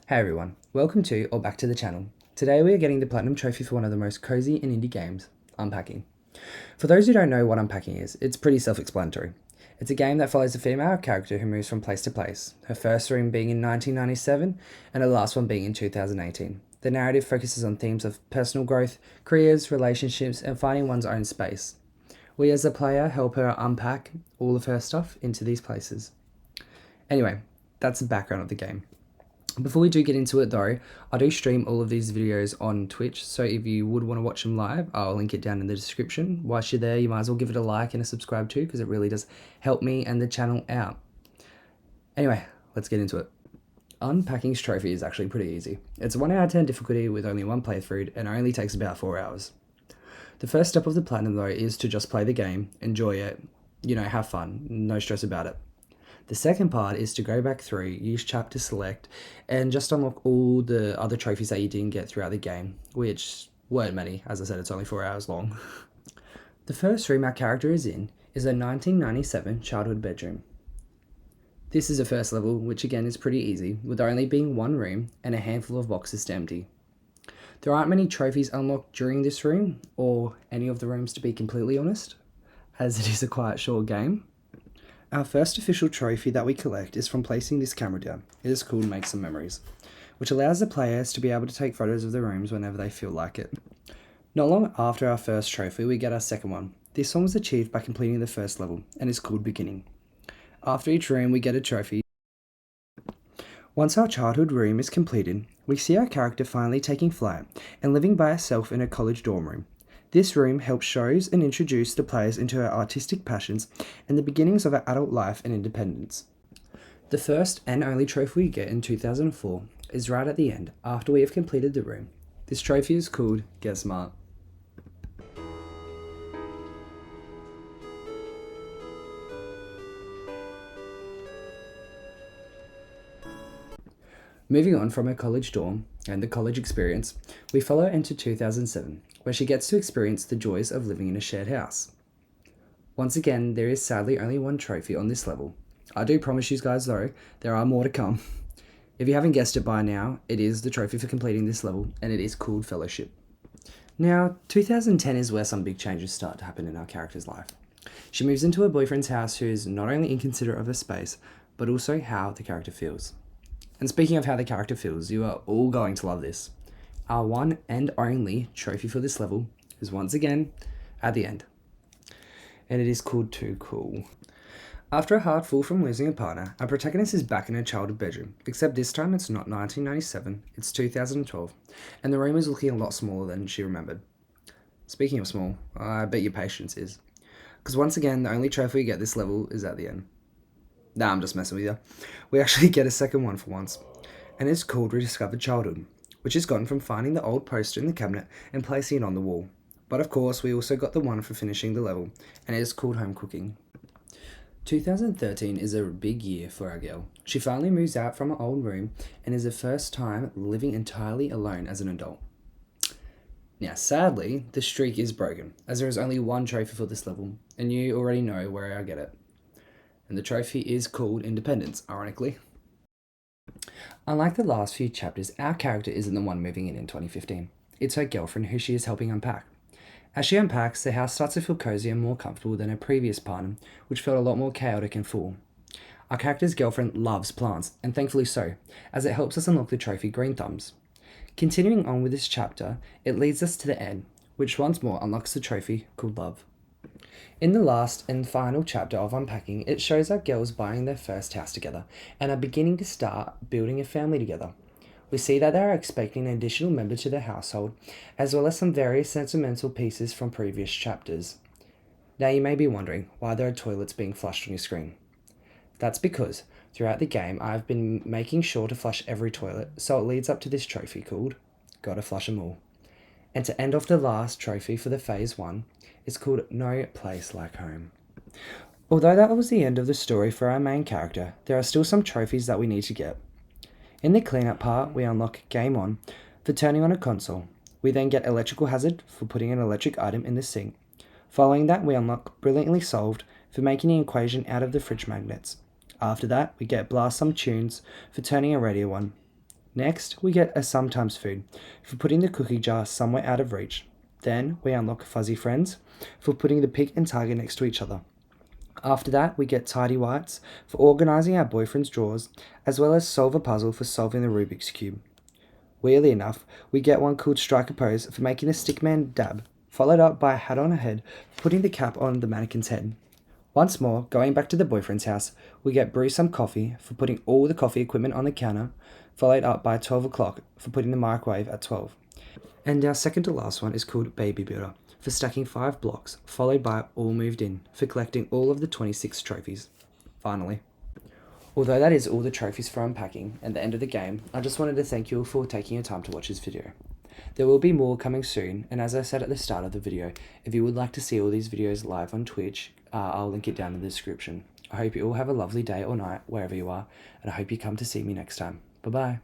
Hey everyone, welcome to or back to the channel. Today we are getting the Platinum trophy for one of the most cozy and indie games, Unpacking. For those who don't know what Unpacking is, it's pretty self-explanatory. It's a game that follows a female character who moves from place to place, her first room being in 1997 and her last one being in 2018. The narrative focuses on themes of personal growth, careers, relationships, and finding one's own space. We as a player help her unpack all of her stuff into these places. Anyway, that's the background of the game. Before we do get into it though, I do stream all of these videos on Twitch, so if you would want to watch them live, I'll link it down in the description. Whilst you're there, you might as well give it a like and a subscribe too, because it really does help me and the channel out. Anyway, let's get into it. Unpacking's trophy is actually pretty easy. It's a 1 out of 10 difficulty with only one playthrough and only takes about 4 hours. The first step of the Platinum though is to just play the game, enjoy it, have fun, no stress about it. The second part is to go back through, use chapter select, and just unlock all the other trophies that you didn't get throughout the game, which weren't many. As I said, it's only 4 hours long. The first room our character is in is a 1997 childhood bedroom. This is a first level, which again is pretty easy, with only being one room and a handful of boxes to empty. There aren't many trophies unlocked during this room, or any of the rooms to be completely honest, as it is a quite short game. Our first official trophy that we collect is from placing this camera down. It is called Make Some Memories, which allows the players to be able to take photos of the rooms whenever they feel like it. Not long after our first trophy, we get our second one. This one was achieved by completing the first level and is called Beginning. After each room, we get a trophy. Once our childhood room is completed, we see our character finally taking flight and living by herself in a college dorm room. This room helps shows and introduce the players into her artistic passions and the beginnings of her adult life and independence. The first and only trophy we get in 2004 is right at the end, after we have completed the room. This trophy is called Get Smart. Moving on from her college dorm and the college experience, we follow into 2007, where she gets to experience the joys of living in a shared house. Once again, there is sadly only one trophy on this level. I do promise you guys though, there are more to come. If you haven't guessed it by now, it is the trophy for completing this level, and it is called Fellowship. Now, 2010 is where some big changes start to happen in our character's life. She moves into her boyfriend's house, who is not only inconsiderate of her space, but also how the character feels. And speaking of how the character feels, you are all going to love this. Our one and only trophy for this level is once again at the end. And it is called Too Cool. After a hard fall from losing a partner, our protagonist is back in her childhood bedroom, except this time it's not 1997, it's 2012, and the room is looking a lot smaller than she remembered. Speaking of small, I bet your patience is. Because once again, the only trophy we get this level is at the end. Nah, I'm just messing with you. We actually get a second one for once, and it's called Rediscovered Childhood, which is gotten from finding the old poster in the cabinet and placing it on the wall. But of course, we also got the one for finishing the level, and it is called Home Cooking. 2013 is a big year for our girl. She finally moves out from her old room and is the first time living entirely alone as an adult. Now, sadly, the streak is broken, as there is only one trophy for this level, and you already know where I get it. And the trophy is called Independence, ironically. Unlike the last few chapters, our character isn't the one moving in 2015. It's her girlfriend who she is helping unpack. As she unpacks, the house starts to feel cozy and more comfortable than her previous partner, which felt a lot more chaotic and full. Our character's girlfriend loves plants, and thankfully so, as it helps us unlock the trophy Green Thumbs. Continuing on with this chapter, it leads us to the end, which once more unlocks the trophy called Love. In the last and final chapter of Unpacking, it shows our girls buying their first house together and are beginning to start building a family together. We see that they are expecting an additional member to their household, as well as some various sentimental pieces from previous chapters. Now you may be wondering why there are toilets being flushed on your screen. That's because throughout the game I've been making sure to flush every toilet, so it leads up to this trophy called Gotta Flush 'Em All. And to end off the last trophy for the Phase 1, it's called No Place Like Home. Although that was the end of the story for our main character, there are still some trophies that we need to get. In the cleanup part, we unlock Game On for turning on a console. We then get Electrical Hazard for putting an electric item in the sink. Following that, we unlock Brilliantly Solved for making an equation out of the fridge magnets. After that, we get Blast Some Tunes for turning a radio on. Next, we get a sometimes food for putting the cookie jar somewhere out of reach. Then we unlock fuzzy friends for putting the pig and tiger next to each other. After that, we get tidy whites for organising our boyfriend's drawers, as well as solve a puzzle for solving the Rubik's Cube. Weirdly enough, we get one called Strike a Pose for making a stickman dab, followed up by a hat on her head, putting the cap on the mannequin's head. Once more, going back to the boyfriend's house, we get Brew Some Coffee for putting all the coffee equipment on the counter, followed up by 12 o'clock for putting the microwave at 12. And our second to last one is called Baby Builder for stacking 5 blocks, followed by All Moved In for collecting all of the 26 trophies. Finally. Although that is all the trophies for unpacking and the end of the game, I just wanted to thank you all for taking your time to watch this video. There will be more coming soon, and as I said at the start of the video, if you would like to see all these videos live on Twitch, I'll link it down in the description. I hope you all have a lovely day or night wherever you are, and I hope you come to see me next time. Bye bye.